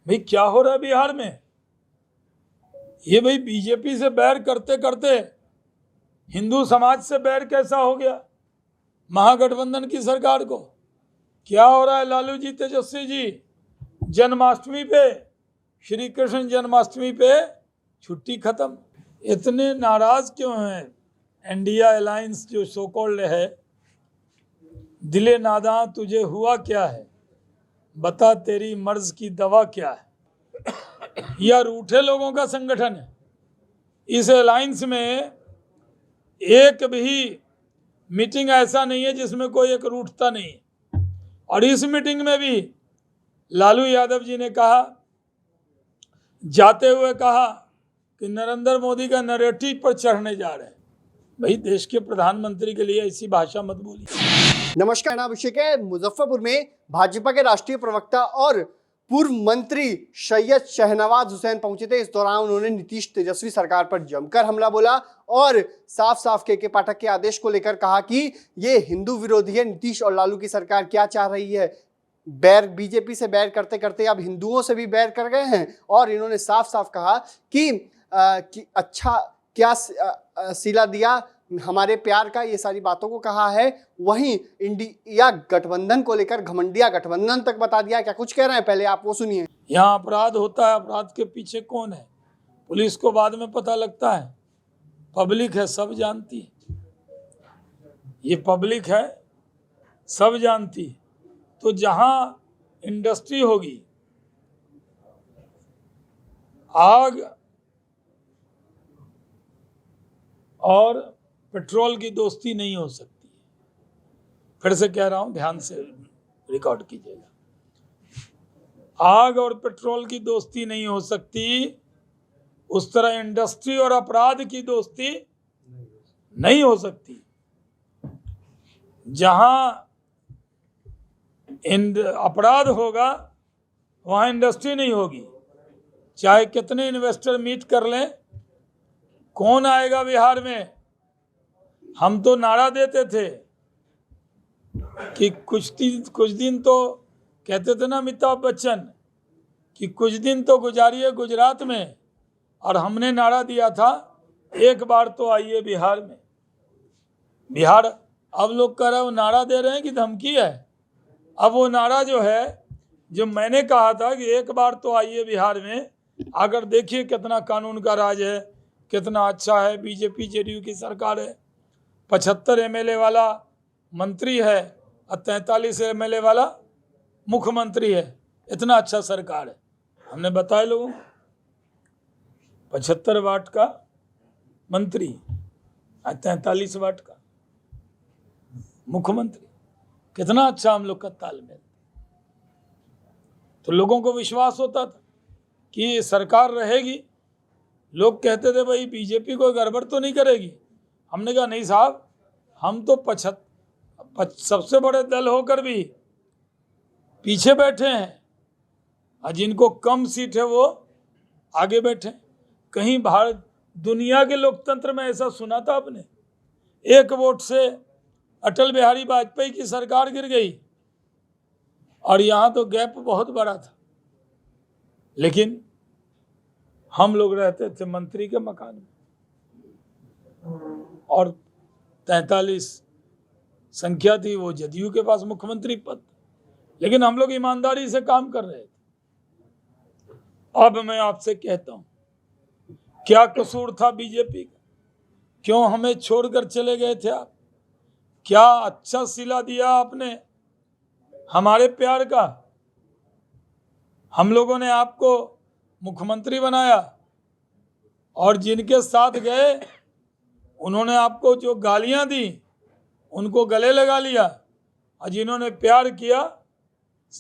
भाई क्या हो रहा है बिहार में? ये भाई बीजेपी से बैर करते करते हिंदू समाज से बैर कैसा हो गया महागठबंधन की सरकार को? क्या हो रहा है लालू जी, तेजस्वी जी? जन्माष्टमी पे, श्री कृष्ण जन्माष्टमी पे छुट्टी खत्म। इतने नाराज क्यों हैं? इंडिया अलायंस जो सो कॉल्ड है, दिले नादां तुझे हुआ क्या है, बता तेरी मर्ज की दवा क्या है? यह रूठे लोगों का संगठन है। इस अलायंस में एक भी मीटिंग ऐसा नहीं है जिसमें कोई एक रूठता नहीं है। और इस मीटिंग में भी लालू यादव जी ने कहा, जाते हुए कहा कि नरेंद्र मोदी का नैरेटिव पर चढ़ने जा रहे हैं। भाई देश के प्रधानमंत्री के लिए ऐसी भाषा मत बोलिए। नमस्कार, नाम अभिषेक है। मुजफ्फरपुर में भाजपा के राष्ट्रीय प्रवक्ता और पूर्व मंत्री सैयद शहनवाज हुसैन पहुंचे थे। इस दौरान उन्होंने नीतीश तेजस्वी सरकार पर जमकर हमला बोला और साफ साफ के पाठक के आदेश को लेकर कहा कि ये हिंदू विरोधी है। नीतीश और लालू की सरकार क्या चाह रही है? बैर बीजेपी से बैर करते करते अब हिंदुओं से भी बैर कर गए हैं। और इन्होंने साफ साफ कहा कि अच्छा क्या सिला दिया हमारे प्यार का, ये सारी बातों को कहा है। वहीं इंडिया गठबंधन को लेकर घमंडिया गठबंधन तक बता दिया। क्या कुछ कह रहे हैं, पहले आप वो सुनिए। यहाँ अपराध होता है, अपराध के पीछे कौन है पुलिस को बाद में पता लगता है। पब्लिक है, सब जानती है। ये पब्लिक है, सब जानती है। तो जहाँ इंडस्ट्री होगी, आग और पेट्रोल की दोस्ती नहीं हो सकती है। फिर से कह रहा हूं, ध्यान से रिकॉर्ड कीजिएगा। आग और पेट्रोल की दोस्ती नहीं हो सकती, उस तरह इंडस्ट्री और अपराध की दोस्ती नहीं हो सकती। जहां अपराध होगा वहां इंडस्ट्री नहीं होगी। चाहे कितने इन्वेस्टर मीट कर लें, कौन आएगा बिहार में? हम तो नारा देते थे कि कुछ दिन तो कहते थे ना अमिताभ बच्चन कि कुछ दिन तो गुजारिए गुजरात में, और हमने नारा दिया था एक बार तो आइए बिहार में। बिहार अब लोग कह रहे हैं वो नारा दे रहे हैं कि धमकी है। अब वो नारा जो है, जो मैंने कहा था कि एक बार तो आइए बिहार में, अगर देखिए कितना कानून का राज है, कितना अच्छा है। बीजेपी जेडीयू की सरकार है, 75 एमएलए वाला मंत्री है और 43 एमएलए वाला मुख्यमंत्री है। इतना अच्छा सरकार है। हमने बताया लोगों को, 75 वाट का मंत्री और 43 वाट का मुख्यमंत्री। कितना अच्छा हम लोग का तालमेल। तो लोगों को विश्वास होता था कि सरकार रहेगी। लोग कहते थे भाई बीजेपी कोई गड़बड़ तो नहीं करेगी। हमने कहा नहीं साहब, हम तो सबसे बड़े दल होकर भी पीछे बैठे हैं, और जिनको कम सीट है वो आगे बैठे। कहीं भारत दुनिया के लोकतंत्र में ऐसा सुना था आपने? एक वोट से अटल बिहारी वाजपेयी की सरकार गिर गई, और यहाँ तो गैप बहुत बड़ा था। लेकिन हम लोग रहते थे मंत्री के मकान में, और 43 संख्या थी वो जदयू के पास मुख्यमंत्री पद। लेकिन हम लोग ईमानदारी से काम कर रहे थे। अब मैं आपसे कहता हूं, क्या कसूर था बीजेपी का? क्यों हमें छोड़कर चले गए थे आप? क्या अच्छा सिला दिया आपने हमारे प्यार का? हम लोगों ने आपको मुख्यमंत्री बनाया, और जिनके साथ गए उन्होंने आपको जो गालियां दी उनको गले लगा लिया, और जिन्होंने प्यार किया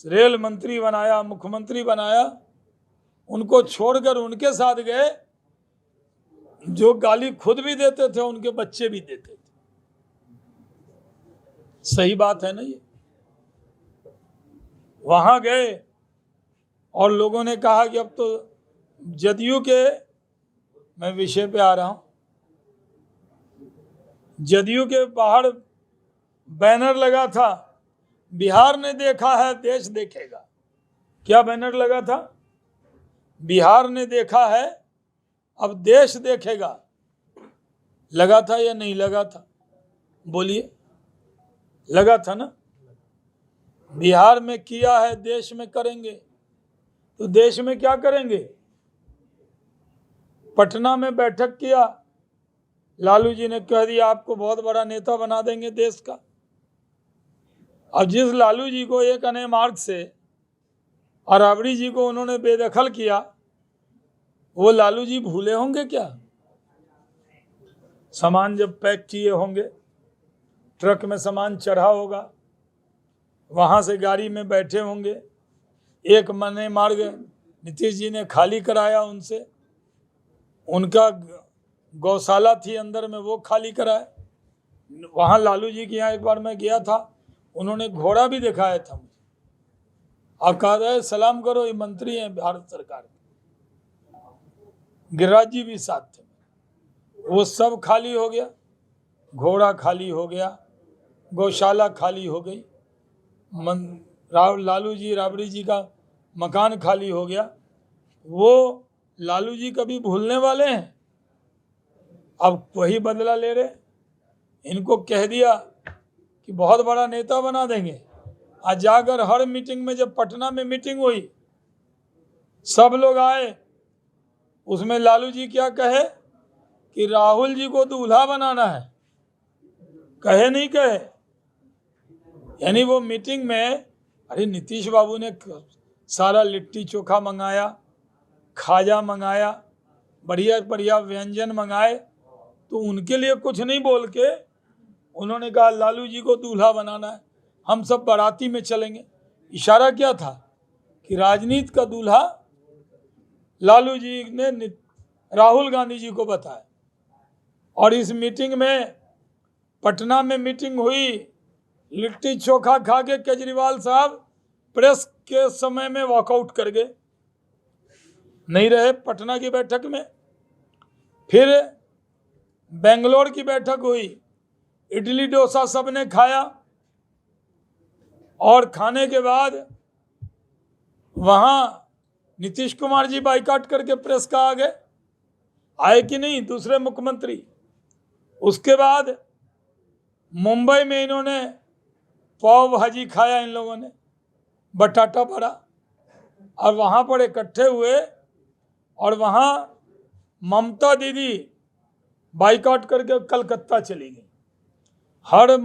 रेल मंत्री बनाया, मुख्यमंत्री बनाया, उनको छोड़कर उनके साथ गए जो गाली खुद भी देते थे, उनके बच्चे भी देते थे। सही बात है ना ये? वहां गए और लोगों ने कहा कि अब तो जदयू के, मैं विषय पे आ रहा हूं, जदयू के बाहर बैनर लगा था, बिहार ने देखा है देश देखेगा। क्या बैनर लगा था? बिहार ने देखा है, अब देश देखेगा। लगा था या नहीं लगा था? बोलिए, लगा था ना? बिहार में किया है, देश में करेंगे। तो देश में क्या करेंगे? पटना में बैठक किया, लालू जी ने कह दिया आपको बहुत बड़ा नेता बना देंगे देश का। अब जिस लालू जी को एक अने मार्ग से और राबड़ी जी को उन्होंने बेदखल किया, वो लालू जी भूले होंगे क्या? सामान जब पैक किए होंगे, ट्रक में सामान चढ़ा होगा, वहां से गाड़ी में बैठे होंगे, एक मने मार्ग नीतीश जी ने खाली कराया उनसे, उनका गौशाला थी अंदर में, वो खाली कराए। वहाँ लालू जी के यहाँ एक बार मैं गया था, उन्होंने घोड़ा भी दिखाया था मुझे। आप कहा रहे सलाम करो, ये मंत्री हैं भारत सरकार के, गिरिराज जी भी साथ थे। वो सब खाली हो गया, घोड़ा खाली हो गया, गौशाला खाली हो गई, लालू जी राबड़ी जी का मकान खाली हो गया। वो लालू जी कभी भूलने वाले हैं? अब वही बदला ले रहे। इनको कह दिया कि बहुत बड़ा नेता बना देंगे, आज जाकर हर मीटिंग में, जब पटना में मीटिंग हुई, सब लोग आए, उसमें लालू जी क्या कहे कि राहुल जी को दूल्हा बनाना है। कहे नहीं कहे? यानी वो मीटिंग में, अरे नीतीश बाबू ने सारा लिट्टी चोखा मंगाया, खाजा मंगाया, बढ़िया बढ़िया व्यंजन मंगाए, तो उनके लिए कुछ नहीं बोल के उन्होंने कहा लालू जी को दूल्हा बनाना है, हम सब बाराती में चलेंगे। इशारा क्या था कि राजनीति का दूल्हा लालू जी ने राहुल गांधी जी को बताया। और इस मीटिंग में, पटना में मीटिंग हुई, लिट्टी चोखा खा के केजरीवाल साहब प्रेस के समय में वॉकआउट कर गए, नहीं रहे पटना की बैठक में। फिर बेंगलोर की बैठक हुई, इडली डोसा सबने खाया, और खाने के बाद वहाँ नीतीश कुमार जी बाइकाट करके प्रेस का आ गए, आए कि नहीं दूसरे मुख्यमंत्री। उसके बाद मुंबई में इन्होंने पाव भाजी खाया, इन लोगों ने बटाटा बड़ा, और वहाँ पर इकट्ठे हुए, और वहाँ ममता दीदी बाइकाट करके कलकत्ता चली गई। हर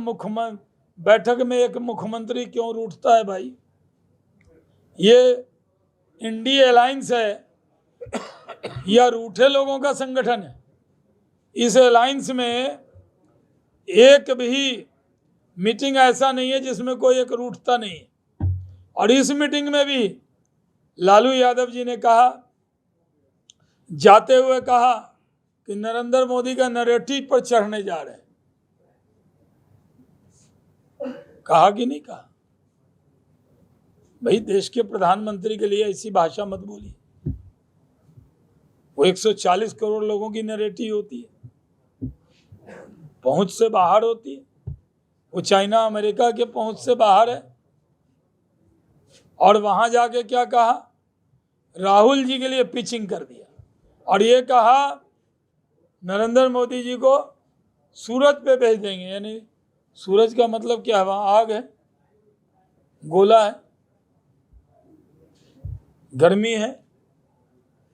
बैठक में एक मुख्यमंत्री क्यों रूठता है भाई? ये इंडिया अलायंस है या रूठे लोगों का संगठन है? इस अलायंस में एक भी मीटिंग ऐसा नहीं है जिसमें कोई एक रूठता नहीं है। और इस मीटिंग में भी लालू यादव जी ने कहा, जाते हुए कहा कि नरेंद्र मोदी का नैरेटिव पर चढ़ने जा रहे हैं। कहा कि नहीं कहा? भाई, देश के प्रधानमंत्री के लिए ऐसी भाषा मत बोलिए। वो 140 करोड़ लोगों की नैरेटिव होती है, पहुंच से बाहर होती है। वो चाइना अमेरिका के पहुंच से बाहर है। और वहां जाके क्या कहा? राहुल जी के लिए पिचिंग कर दिया, और ये कहा नरेंद्र मोदी जी को सूरज पे भेज देंगे। यानी सूरज का मतलब क्या है? वहां आग है, गोला है, गर्मी है।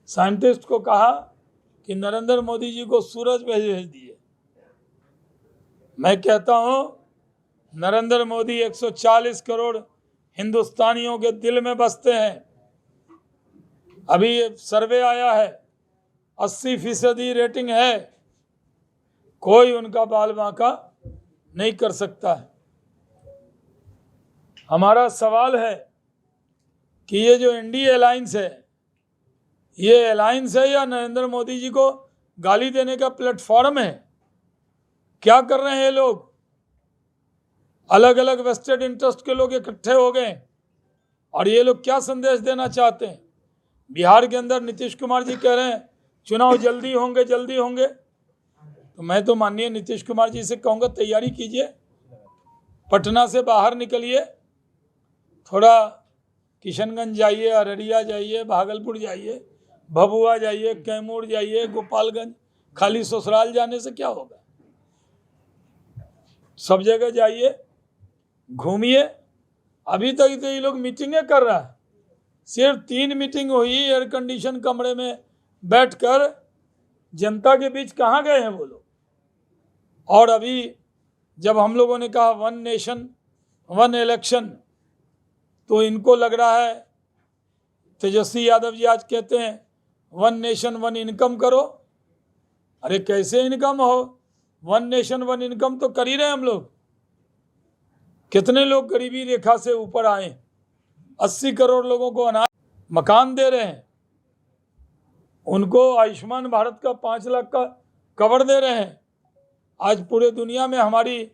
साइंटिस्ट को कहा कि नरेंद्र मोदी जी को सूरज पे भेज दिए। मैं कहता हूं, नरेंद्र मोदी 140 करोड़ हिंदुस्तानियों के दिल में बसते हैं। अभी सर्वे आया है, 80% रेटिंग है, कोई उनका बाल बांका नहीं कर सकता है। हमारा सवाल है कि ये जो इंडिया अलायंस है, ये अलायंस है या नरेंद्र मोदी जी को गाली देने का प्लेटफॉर्म है? क्या कर रहे हैं ये लोग? अलग अलग वेस्टेड इंटरेस्ट के लोग इकट्ठे हो गए, और ये लोग क्या संदेश देना चाहते हैं? बिहार के अंदर नीतीश कुमार जी कह रहे हैं चुनाव जल्दी होंगे, जल्दी होंगे। तो मैं तो माननीय नीतीश कुमार जी से कहूँगा, तैयारी कीजिए, पटना से बाहर निकलिए, थोड़ा किशनगंज जाइए, अररिया जाइए, भागलपुर जाइए, भभुआ जाइए, कैमूर जाइए, गोपालगंज, खाली ससुराल जाने से क्या होगा? सब जगह जाइए, घूमिए। अभी तक तो ये लोग मीटिंगें कर रहा है, सिर्फ 3 मीटिंग हुई एयर कंडीशन कमरे में बैठकर, जनता के बीच कहाँ गए हैं वो लोग? और अभी जब हम लोगों ने कहा 1 नेशन 1 इलेक्शन, तो इनको लग रहा है, तेजस्वी यादव जी आज कहते हैं 1 नेशन 1 इनकम करो। अरे कैसे इनकम हो? 1 नेशन 1 इनकम तो कर ही रहे हम लोग। कितने लोग गरीबी रेखा से ऊपर आए? 80 करोड़ लोगों को अनाज, मकान दे रहे हैं, उनको आयुष्मान भारत का 5 लाख का कवर दे रहे हैं। आज पूरे दुनिया में हमारी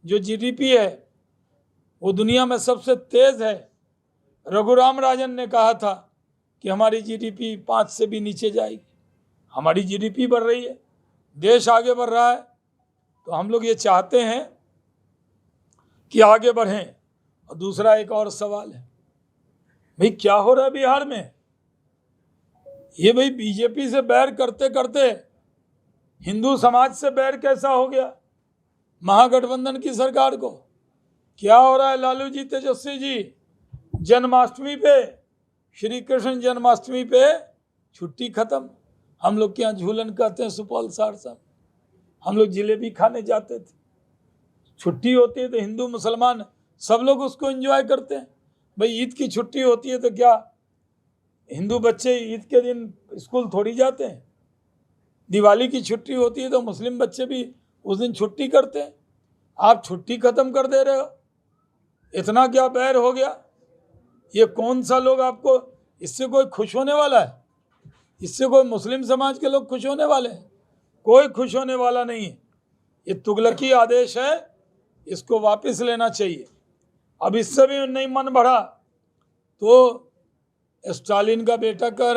जो जीडीपी है वो दुनिया में सबसे तेज है। रघुराम राजन ने कहा था कि हमारी जीडीपी 5 से भी नीचे जाएगी। हमारी जीडीपी बढ़ रही है, देश आगे बढ़ रहा है, तो हम लोग ये चाहते हैं कि आगे बढ़ें। और दूसरा एक और सवाल है, भाई क्या हो रहा है बिहार में? ये भाई बीजेपी से बैर करते करते हिंदू समाज से बैर कैसा हो गया महागठबंधन की सरकार को? क्या हो रहा है लालू जी, तेजस्वी जी? जन्माष्टमी पे, श्री कृष्ण जन्माष्टमी पे छुट्टी खत्म। हम लोग के यहाँ झूलन कहते हैं सुपौल सहरसा, हम लोग जिलेबी खाने जाते थे। छुट्टी होती है तो हिंदू मुसलमान सब लोग उसको एंजॉय करते हैं। भाई ईद की छुट्टी होती है तो क्या हिंदू बच्चे ईद के दिन स्कूल थोड़ी जाते हैं? दिवाली की छुट्टी होती है तो मुस्लिम बच्चे भी उस दिन छुट्टी करते हैं। आप छुट्टी खत्म कर दे रहे हो, इतना क्या बैर हो गया? ये कौन सा लोग आपको, इससे कोई खुश होने वाला है? इससे कोई मुस्लिम समाज के लोग खुश होने वाले हैं? कोई खुश होने वाला नहीं है। ये तुगलकी आदेश है, इसको वापस लेना चाहिए। अब इससे भी नहीं मन बढ़ा तो स्टालिन का बेटा कह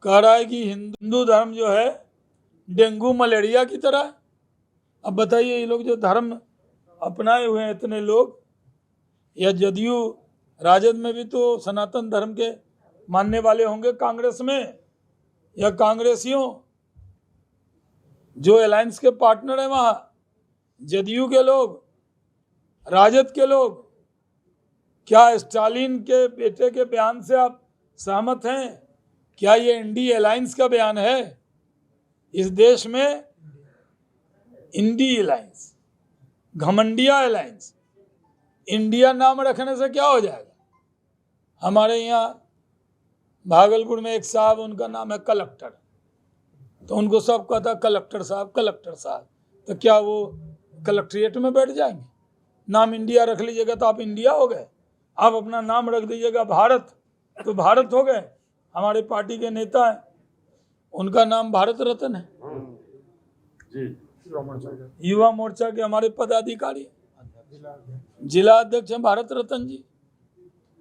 रहा है कि हिंदू धर्म जो है डेंगू मलेरिया की तरह है। अब बताइए, ये लोग जो धर्म अपनाए हुए हैं इतने लोग, या जदयू राजद में भी तो सनातन धर्म के मानने वाले होंगे कांग्रेस में, या कांग्रेसियों जो अलायंस के पार्टनर है वहाँ, जदयू के लोग, राजद के लोग। क्या स्टालिन के बेटे के बयान से आप सहमत हैं? क्या ये इंडी अलायंस का बयान है? इस देश में इंडी अलायंस, घमंडिया अलायंस, इंडिया नाम रखने से क्या हो जाएगा? हमारे यहाँ भागलपुर में एक साहब, उनका नाम है कलेक्टर, तो उनको सब कहता कलेक्टर साहब, कलेक्टर साहब। तो क्या वो कलेक्ट्रेट में बैठ जाएंगे? नाम इंडिया रख लीजिएगा तो आप इंडिया हो गए। आप अपना नाम रख दीजिएगा भारत तो भारत हो गए। हमारे पार्टी के नेता हैं, उनका नाम भारत रत्न है जी। युवा मोर्चा के हमारे पदाधिकारी, जिला अध्यक्ष हैं भारत रत्न जी।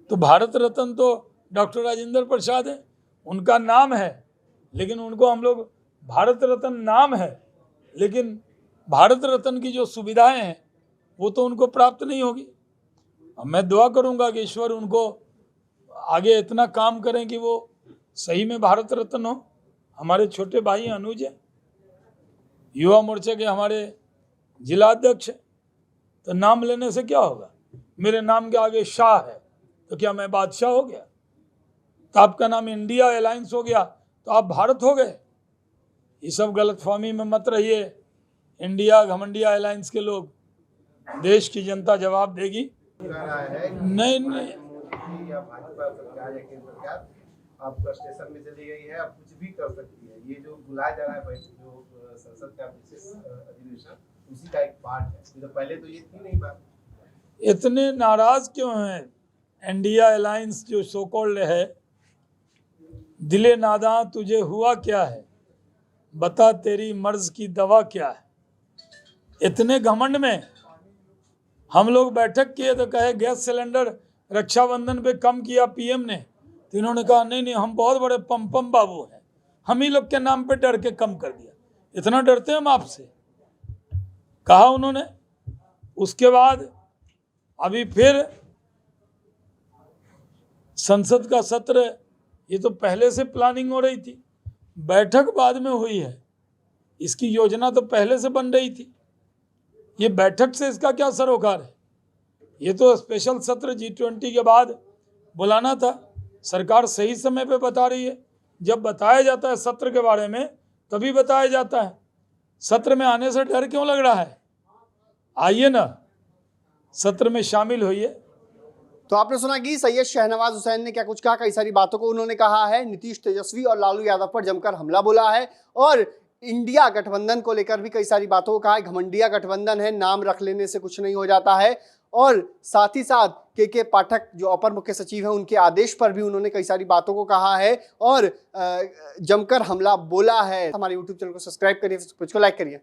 तो भारत रत्न तो डॉक्टर राजेंद्र प्रसाद है, उनका नाम है, लेकिन उनको हम लोग भारत रत्न नाम है, लेकिन भारत रत्न की जो सुविधाएं हैं वो तो उनको प्राप्त नहीं होगी। अब मैं दुआ करूंगा कि ईश्वर उनको आगे इतना काम करें कि वो सही में भारत रत्न हो। हमारे छोटे भाई अनुज हैं, युवा मोर्चा के हमारे जिला अध्यक्ष, तो नाम लेने से क्या होगा? मेरे नाम के आगे शाह है तो क्या मैं बादशाह हो गया? तो आपका नाम इंडिया अलायंस हो गया तो आप भारत हो गए? ये सब गलतफहमी में मत रहिए। इंडिया घमंडिया अलायंस के लोग, देश की जनता जवाब देगी। नहीं या भाजपा सरकार या केंद्र सरकार आपका स्टेशन में चली गई है, आप कुछ भी कर सकती है। ये जो बुलाया जा रहा है जो संसद का विशेष अधिवेशन, उसी का एक पार्ट है। तो पहले तो ये थी नहीं बात। इतने नाराज क्यों हैं? इंडिया अलायंस जो सो कॉल्ड है, दिले नादां तुझे हुआ क्या है, बता तेरी मर्ज की दवा क्या है। इतने घमंड में हम लोग बैठक किए तो कहे गैस सिलेंडर रक्षाबंधन पे कम किया पीएम ने, तो इन्होंने कहा नहीं हम बहुत बड़े पम बाबू हैं, हम ही लोग के नाम पे डर के कम कर दिया। इतना डरते हैं हम आपसे, कहा उन्होंने। उसके बाद अभी फिर संसद का सत्र ये तो पहले से प्लानिंग हो रही थी, बैठक बाद में हुई है, इसकी योजना तो पहले से बन रही थी। ये बैठक से इसका क्या सरोकार है? ये तो स्पेशल सत्र G20 के बाद बुलाना था। सरकार सही समय पे बता रही है, जब बताया जाता है सत्र के बारे में तभी बताया जाता है। सत्र में आने से डर क्यों लग रहा है? आइए ना, सत्र में शामिल होइए। तो आपने सुना कि सैयद शहनवाज हुसैन ने क्या कुछ कहा, कई सारी बातों को उन्होंने कहा है। नीतीश, तेजस्वी और लालू यादव पर जमकर हमला बोला है और इंडिया गठबंधन को लेकर भी कई सारी बातों को कहा है। घमंडिया गठबंधन है, नाम रख लेने से कुछ नहीं हो जाता है। और साथ ही साथ के पाठक जो अपर मुख्य सचिव हैं, उनके आदेश पर भी उन्होंने कई सारी बातों को कहा है और जमकर हमला बोला है। हमारे YouTube चैनल को सब्सक्राइब करिए, फेसबुक पेज को लाइक करिए।